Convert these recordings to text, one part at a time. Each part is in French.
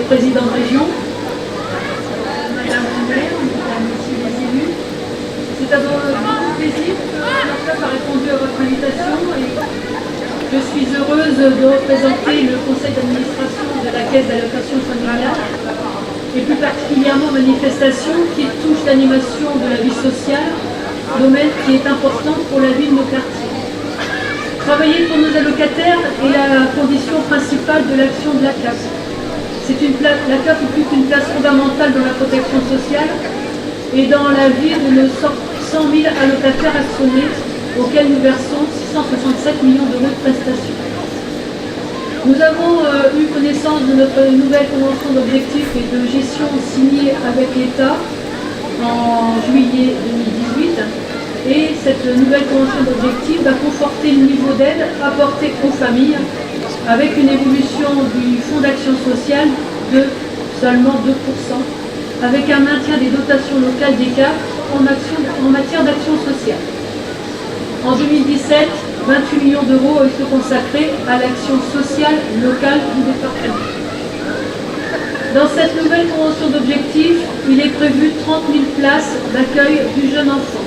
président de région, Madame la maire, Mesdames, Messieurs les élus. C'est d'abord un grand plaisir que l'ORCAP a répondu à votre invitation et je suis heureuse de représenter le conseil d'administration de la Caisse d'allocation familiale et plus particulièrement manifestation qui touche l'animation de la vie sociale, domaine qui est important pour la vie de nos quartiers. Travailler pour nos allocataires est la condition principale de l'action de la CAF. La CAF occupe une place fondamentale dans la protection sociale et dans la vie de nos 100 000 allocataires actionnés auxquels nous versons 667 millions d'euros de prestations. Nous avons eu connaissance de notre nouvelle convention d'objectifs et de gestion signée avec l'État en juillet 2018. Et cette nouvelle convention d'objectifs va conforter le niveau d'aide apporté aux familles avec une évolution du fonds d'action sociale de seulement 2%, avec un maintien des dotations locales des CAF en matière d'action sociale. En 2017, 28 millions d'euros ont été consacrés à l'action sociale locale du département. Dans cette nouvelle convention d'objectifs, il est prévu 30 000 places d'accueil du jeune enfant.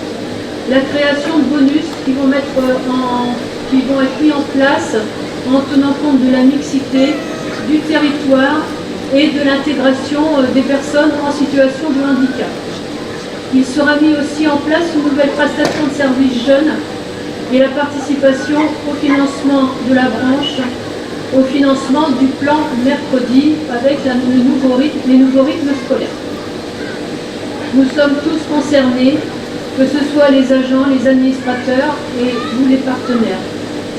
La création de bonus qui vont être mis en place en tenant compte de la mixité, du territoire et de l'intégration des personnes en situation de handicap. Il sera mis aussi en place une nouvelle prestation de services jeunes et la participation au financement de la branche, au financement du plan mercredi avec les nouveaux rythmes scolaires. Nous sommes tous concernés, que ce soit les agents, les administrateurs et vous les partenaires.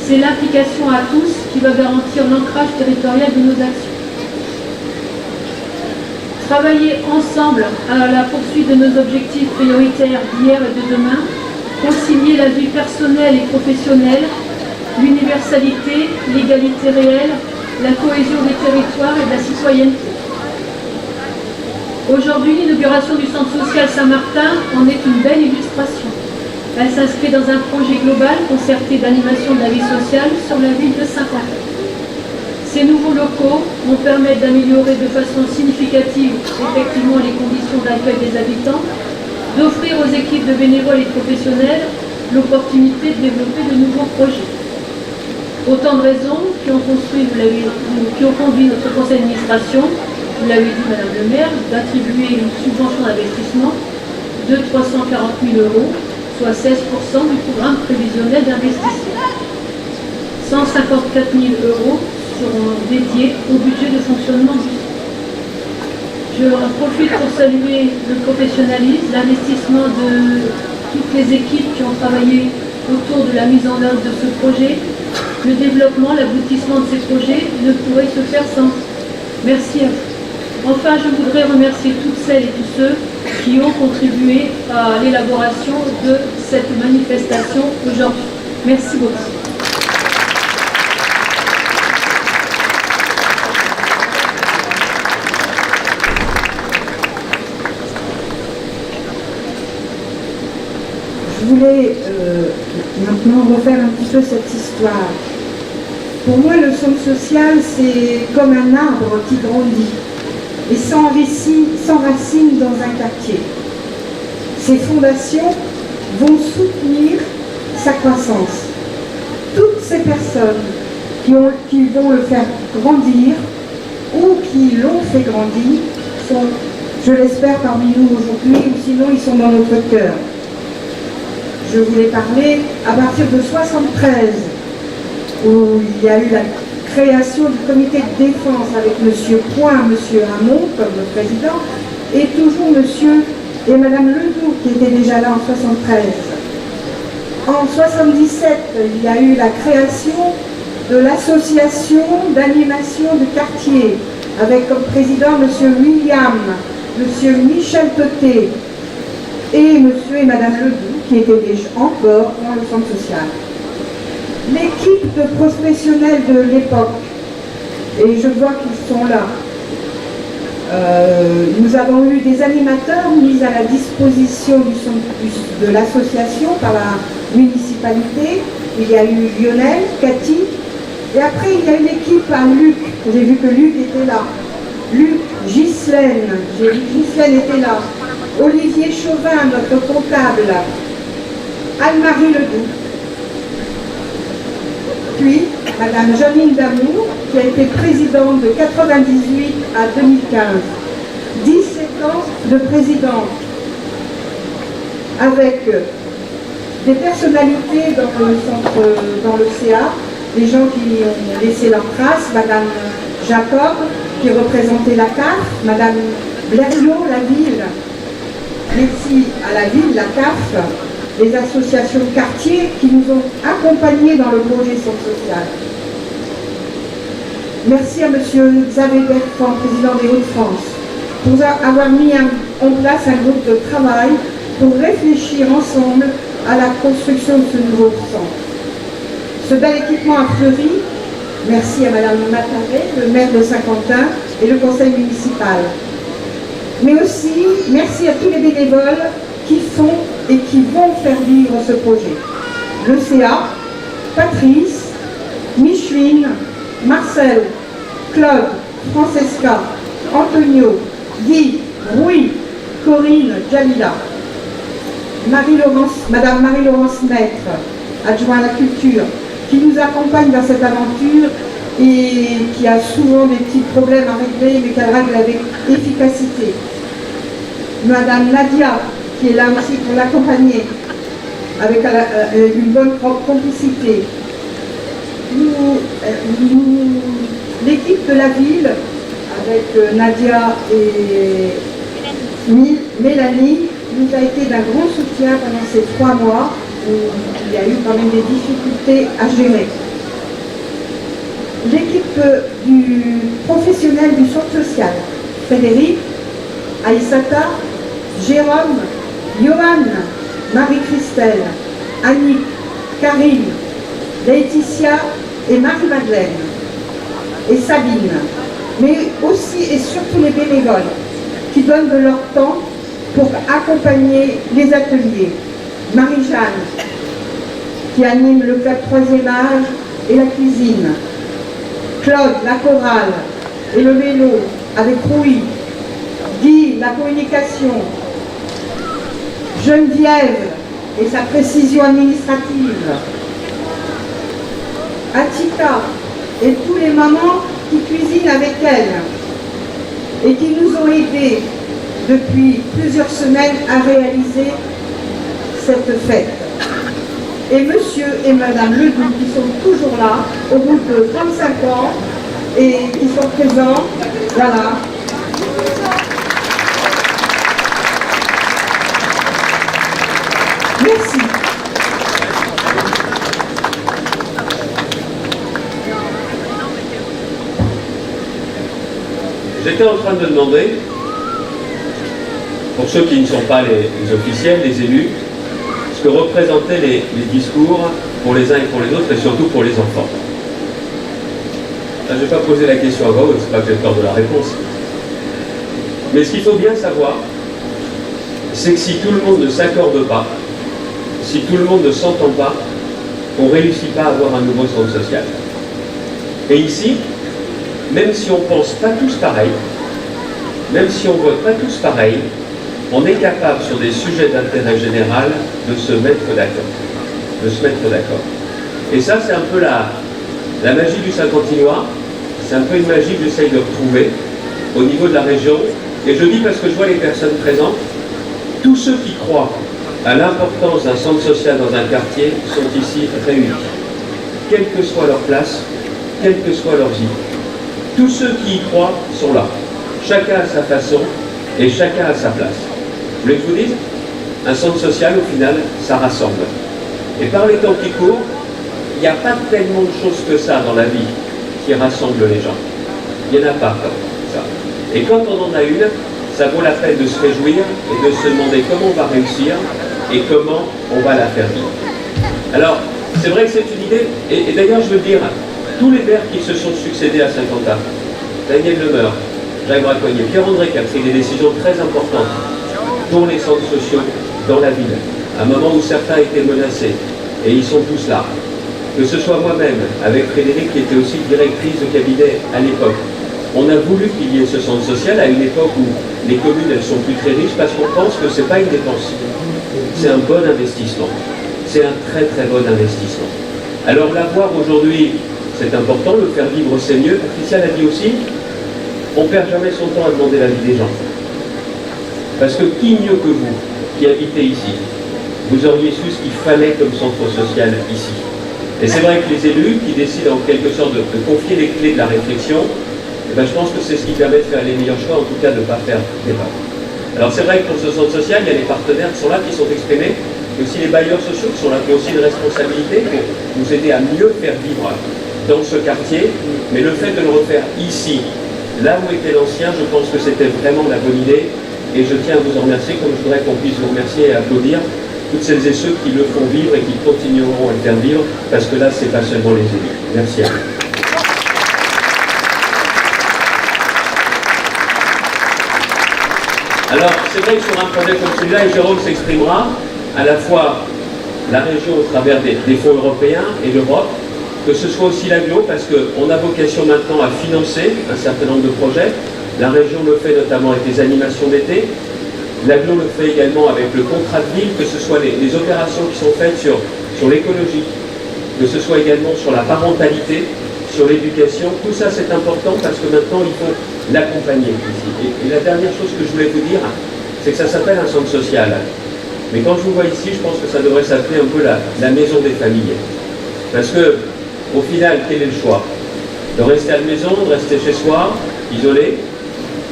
C'est l'implication à tous qui va garantir l'ancrage territorial de nos actions. Travailler ensemble à la poursuite de nos objectifs prioritaires d'hier et de demain, concilier la vie personnelle et professionnelle, l'universalité, l'égalité réelle, la cohésion des territoires et de la citoyenneté. Aujourd'hui, l'inauguration du centre social Saint-Martin en est une belle illustration. Elle s'inscrit dans un projet global concerté d'animation de la vie sociale sur la ville de Saint-Quentin. Ces nouveaux locaux vont permettre d'améliorer de façon significative effectivement les conditions d'accueil des habitants, d'offrir aux équipes de bénévoles et professionnels l'opportunité de développer de nouveaux projets. Autant de raisons qui ont conduit notre conseil d'administration, vous l'avez dit Madame le maire, d'attribuer une subvention d'investissement de 340 000 euros, soit 16% du programme prévisionnel d'investissement. 154 000 euros seront dédiés au budget de fonctionnement du centre. Je profite pour saluer le professionnalisme, l'investissement de toutes les équipes qui ont travaillé autour de la mise en œuvre de ce projet. Le développement, l'aboutissement de ces projets ne pourrait se faire sans. Merci à vous. Enfin, je voudrais remercier toutes celles et tous ceux qui ont contribué à l'élaboration de cette manifestation aujourd'hui. Merci beaucoup. Je voulais maintenant refaire un petit peu cette histoire. Pour moi, le centre social, c'est comme un arbre qui grandit et s'enracine dans un quartier. Ces fondations vont soutenir sa croissance. Toutes ces personnes qui vont le faire grandir ou qui l'ont fait grandir sont, je l'espère, parmi nous aujourd'hui, ou sinon ils sont dans notre cœur. Je voulais parler à partir de 1973, où il y a eu la création du comité de défense avec M. Point, M. Hamon comme le président, et toujours M. et Mme Ledoux qui étaient déjà là en 1973. En 1977, il y a eu la création de l'association d'animation de quartier, avec comme président M. William, M. Michel Toté et M. et Mme Ledoux, qui étaient déjà encore dans le centre social. L'équipe de professionnels de l'époque, et je vois qu'ils sont là, nous avons eu des animateurs mis à la disposition de l'association par la municipalité. Il y a eu Lionel, Cathy, et après il y a une équipe à Luc. J'ai vu que Luc était là. Luc, Ghislaine, j'ai vu que Ghislaine était là, Olivier Chauvin, notre comptable, Anne-Marie Ledoux, puis Madame Janine Damour, qui a été présidente de 98 à 2015, 17 ans de présidente, avec des personnalités dans le centre, dans le CA, des gens qui ont laissé leur trace, Madame Jacob, qui représentait la CAF, Madame Blériot, la ville, merci à la ville, la CAF, les associations de quartier qui nous ont accompagnés dans le projet Centre social. Merci à Monsieur Xavier Bertrand, président des Hauts-de-France, pour avoir mis en place un groupe de travail pour réfléchir ensemble à la construction de ce nouveau centre. Ce bel équipement a fleuri. Merci à Madame Mataré, le maire de Saint-Quentin et le conseil municipal. Mais aussi, merci à tous les bénévoles qui font et qui vont faire vivre ce projet. Le CA, Patrice, Micheline, Marcel, Claude, Francesca, Antonio, Guy, Rui, Corinne, Jamila, Madame Marie-Laurence Maître, adjoint à la culture, qui nous accompagne dans cette aventure et qui a souvent des petits problèmes à régler, mais qu'elle règle avec efficacité. Madame Nadia, qui est là aussi pour l'accompagner, avec une bonne complicité. L'équipe de la ville, avec Nadia et Mélanie, nous a été d'un grand soutien pendant ces 3 mois où il y a eu quand même des difficultés à gérer. L'équipe du professionnel du centre social, Frédéric, Aïssata, Jérôme, Johan, Marie-Christelle, Annick, Karine, Laetitia et Marie-Madeleine et Sabine, mais aussi et surtout les bénévoles qui donnent de leur temps pour accompagner les ateliers. Marie-Jeanne, qui anime le club 3e âge et la cuisine. Claude, la chorale et le vélo avec Rui. Guy, la communication. Geneviève et sa précision administrative. Atika et tous les mamans qui cuisinent avec elle et qui nous ont aidés depuis plusieurs semaines à réaliser cette fête. Et monsieur et madame Ledoux qui sont toujours là au bout de 35 ans et qui sont présents, voilà. Merci. J'étais en train de demander, pour ceux qui ne sont pas les officiels, les élus, ce que représentaient les discours pour les uns et pour les autres, et surtout pour les enfants. Là, je ne vais pas poser la question à voix haute, c'est pas que j'ai peur de la réponse. Mais ce qu'il faut bien savoir, c'est que si tout le monde ne s'accorde pas, si tout le monde ne s'entend pas, on ne réussit pas à avoir un nouveau centre social. Et ici, même si on ne pense pas tous pareil, même si on ne vote pas tous pareil, on est capable sur des sujets d'intérêt général de se mettre d'accord. Et ça, c'est un peu la magie du Saint-Quentinois, c'est un peu une magie que j'essaye de retrouver au niveau de la région. Et je dis parce que je vois les personnes présentes, tous ceux qui croient à l'importance d'un centre social dans un quartier sont ici réunis, quelle que soit leur place, quelle que soit leur vie. Tous ceux qui y croient sont là, chacun à sa façon et chacun à sa place. Vous voulez que je vous dise? Un centre social, au final, ça rassemble. Et par les temps qui courent, il n'y a pas tellement de choses que ça dans la vie qui rassemble les gens. Il n'y en a pas comme ça. Et quand on en a une, ça vaut la peine de se réjouir et de se demander comment on va réussir et comment on va la faire vivre. Alors, c'est vrai que c'est une idée, et d'ailleurs je veux dire, tous les maires qui se sont succédés à Saint-Quentin, Daniel Lemeur, Jacques Braconnier, Pierre-André qui a pris des décisions très importantes pour les centres sociaux dans la ville, à un moment où certains étaient menacés, et ils sont tous là. Que ce soit moi-même, avec Frédéric qui était aussi directrice de cabinet à l'époque, On a voulu qu'il y ait ce centre social à une époque où les communes, elles sont plus très riches parce qu'on pense que ce n'est pas une dépense. C'est un bon investissement. C'est un très très bon investissement. Alors l'avoir aujourd'hui, c'est important, le faire vivre c'est mieux. Patricia l'a dit aussi, on ne perd jamais son temps à demander l'avis des gens. Parce que qui mieux que vous, qui habitez ici, vous auriez su ce qu'il fallait comme centre social ici. Et c'est vrai que les élus qui décident en quelque sorte de confier les clés de la réflexion, eh ben, je pense que c'est ce qui permet de faire les meilleurs choix, en tout cas de ne pas faire d'erreur. Alors c'est vrai que pour ce centre social, il y a les partenaires qui sont là, qui sont exprimés, mais aussi les bailleurs sociaux qui sont là, qui ont aussi une responsabilité pour nous aider à mieux faire vivre dans ce quartier. Mais le fait de le refaire ici, là où était l'ancien, je pense que c'était vraiment la bonne idée. Et je tiens à vous en remercier, comme je voudrais qu'on puisse vous remercier et applaudir toutes celles et ceux qui le font vivre et qui continueront à le faire vivre, parce que là, ce n'est pas seulement les élus. Merci à vous. Alors, c'est vrai que sur un projet comme celui-là, et Jérôme s'exprimera, à la fois la région au travers des fonds européens et l'Europe, que ce soit aussi l'agglo, parce qu'on a vocation maintenant à financer un certain nombre de projets. La région le fait notamment avec les animations d'été. L'agglo le fait également avec le contrat de ville, que ce soit les opérations qui sont faites sur l'écologie, que ce soit également sur la parentalité, sur l'éducation. Tout ça, c'est important parce que maintenant, il faut l'accompagner ici. Et la dernière chose que je voulais vous dire, c'est que ça s'appelle un centre social. Mais quand je vous vois ici, je pense que ça devrait s'appeler un peu la maison des familles. Parce que, au final, quel est le choix? De rester à la maison, de rester chez soi, isolé,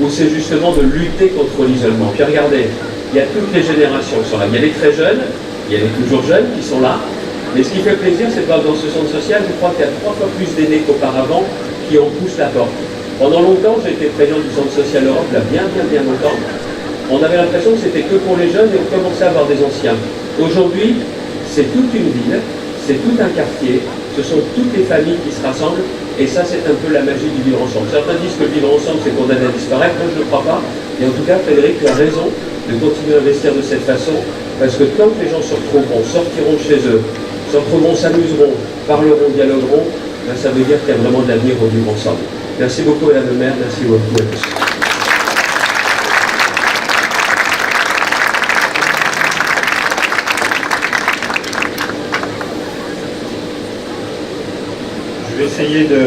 ou c'est justement de lutter contre l'isolement? Puis regardez, il y a toutes les générations qui sont là. Il y a les très jeunes, il y a les toujours jeunes qui sont là. Mais ce qui fait plaisir, c'est que dans ce centre social, je crois qu'il y a 3 fois plus d'aînés qu'auparavant qui en poussent la porte. Pendant longtemps, j'ai été président du Centre social Europe, là, bien longtemps. On avait l'impression que c'était que pour les jeunes et on commençait à avoir des anciens. Aujourd'hui, c'est toute une ville, c'est tout un quartier, ce sont toutes les familles qui se rassemblent. Et ça, c'est un peu la magie du vivre ensemble. Certains disent que le vivre ensemble, c'est condamné à disparaître. Moi, je ne le crois pas. Et en tout cas, Frédéric, tu as raison de continuer à investir de cette façon. Parce que tant que les gens se retrouveront, sortiront de chez eux, se retrouveront, s'amuseront, parleront, dialogueront, ben, ça veut dire qu'il y a vraiment de l'avenir au vivre ensemble. Merci beaucoup, Madame le maire. Merci beaucoup à tous. Je vais essayer de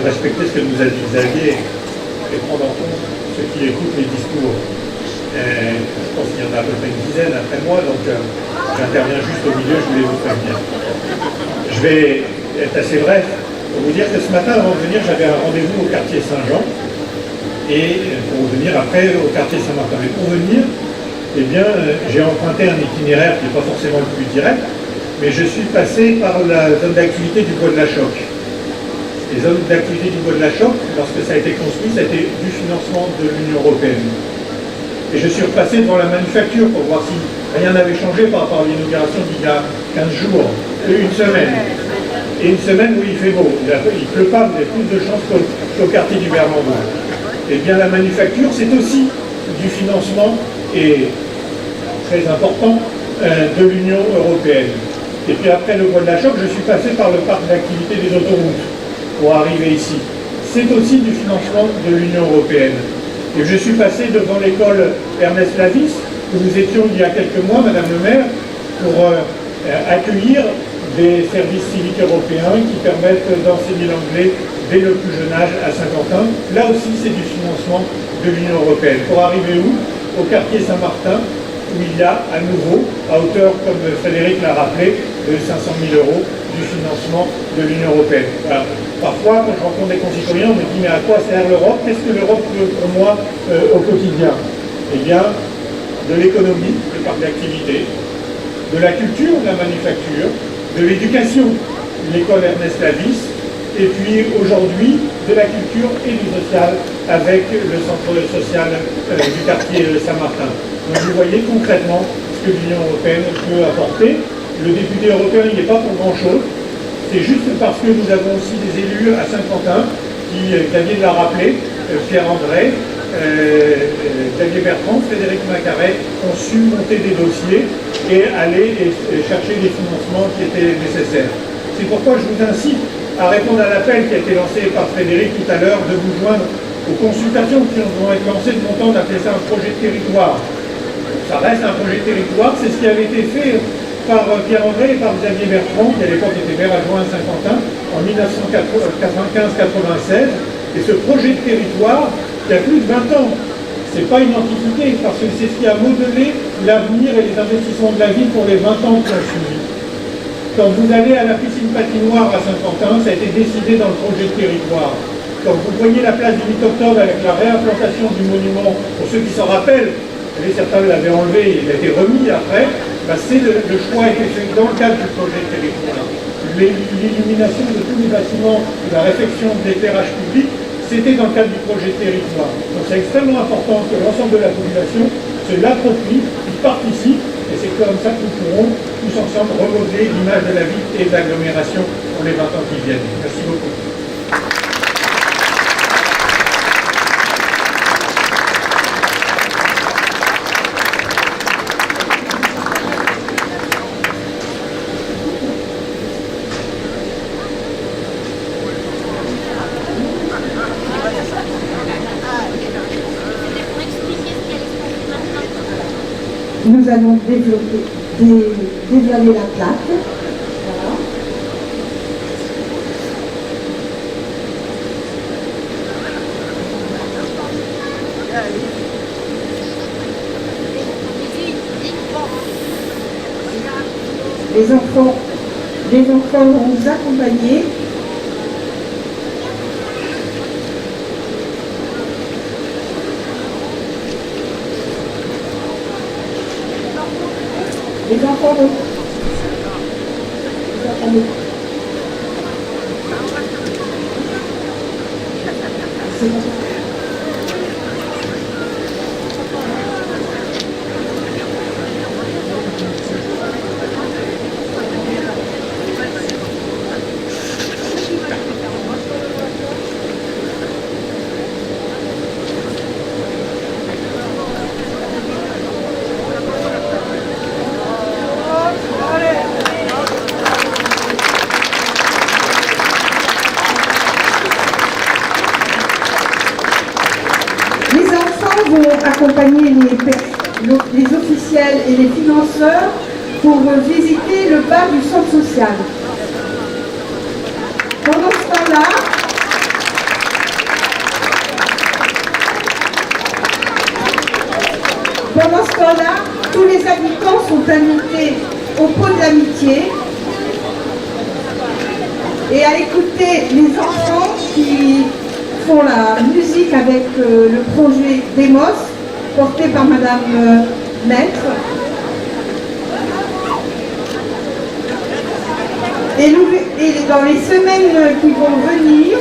respecter ce que nous a dit Xavier et prendre en compte ceux qui écoutent les discours. Je pense qu'il y en a à peu près une dizaine après moi, donc j'interviens juste au milieu, je voulais vous prévenir. Je vais être assez bref pour vous dire que ce matin, avant de venir, j'avais un rendez-vous au quartier Saint-Jean et pour venir après au quartier Saint-Martin. Mais pour venir, eh bien, j'ai emprunté un itinéraire qui n'est pas forcément le plus direct, mais je suis passé par la zone d'activité du Bois de la Choque. Les zones d'activité du Bois de la Choque, lorsque ça a été construit, ça a été du financement de l'Union européenne. Et je suis repassé devant la manufacture pour voir si rien n'avait changé par rapport à l'inauguration d'il y a 15 jours, une semaine. Et une semaine où il fait beau. Il ne pleut pas, vous avez plus de chance qu'au quartier du Vermont. Eh bien, la manufacture, c'est aussi du financement, et très important, de l'Union européenne. Et puis après le Bois de la Choque, je suis passé par le parc d'activité des autoroutes pour arriver ici. C'est aussi du financement de l'Union européenne. Et je suis passé devant l'école Ernest Lavis, où nous étions il y a quelques mois, Madame le maire, pour accueillir des services civiques européens qui permettent d'enseigner l'anglais dès le plus jeune âge à Saint-Quentin. Là aussi, c'est du financement de l'Union européenne. Pour arriver où? Au quartier Saint-Martin, où il y a à nouveau, à hauteur, comme Frédéric l'a rappelé, de 500 000 € du financement de l'Union européenne. Voilà. Parfois, quand je rencontre des concitoyens, on me dit « mais à quoi sert l'Europe? Qu'est-ce que l'Europe veut pour moi au quotidien ?» Eh bien, de l'économie, le parc d'activité, de la culture, de la manufacture, de l'éducation, l'école Ernest Lavis, et puis aujourd'hui, de la culture et du social avec le centre social du quartier Saint-Martin. Donc vous voyez concrètement ce que l'Union européenne peut apporter. Le député européen, il n'est pas pour grand-chose. C'est juste parce que nous avons aussi des élus à Saint-Quentin qui, Xavier l'a rappelé, Pierre André, Xavier Bertrand, Frédéric Macaret ont su monter des dossiers et aller chercher les financements qui étaient nécessaires. C'est pourquoi je vous incite à répondre à l'appel qui a été lancé par Frédéric tout à l'heure de vous joindre aux consultations qui vont être lancées de mon temps d'appeler ça un projet de territoire. Ça reste un projet de territoire, c'est ce qui avait été fait par Pierre-André et par Xavier Bertrand, qui à l'époque était maire adjoint à Saint-Quentin, en 1995-96. Et ce projet de territoire, qui a plus de 20 ans, c'est pas une antiquité, parce que c'est ce qui a modelé l'avenir et les investissements de la ville pour les 20 ans qui ont suivi. Quand vous allez à la piscine patinoire à Saint-Quentin, ça a été décidé dans le projet de territoire. Quand vous voyez la place du 8 octobre avec la réimplantation du monument, pour ceux qui s'en rappellent, certains l'avaient enlevé, il a été remis après, c'est le choix a été fait dans le cadre du projet de territoire. L'illumination de tous les bâtiments, la réfection de l'éclairage public, c'était dans le cadre du projet de territoire. Donc c'est extrêmement important que l'ensemble de la population se l'approprie, y participe, et c'est comme ça que nous pourrons tous ensemble remodeler l'image de la ville et de l'agglomération pour les 20 ans qui viennent. Merci beaucoup. Nous allons dévoiler la plaque. Voilà. Les enfants vont nous accompagner. Les enfants vont... C'est bon. Accompagner les officiels et les financeurs pour visiter le bas du centre social. Pendant ce temps-là, tous les habitants sont invités au pot de l'amitié et à écouter les enfants qui font la musique avec le projet Demos, porté par Madame Maître. Et dans les semaines qui vont venir,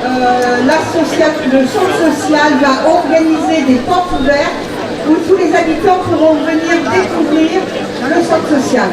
le centre social va organiser des portes ouvertes où tous les habitants pourront venir découvrir le centre social.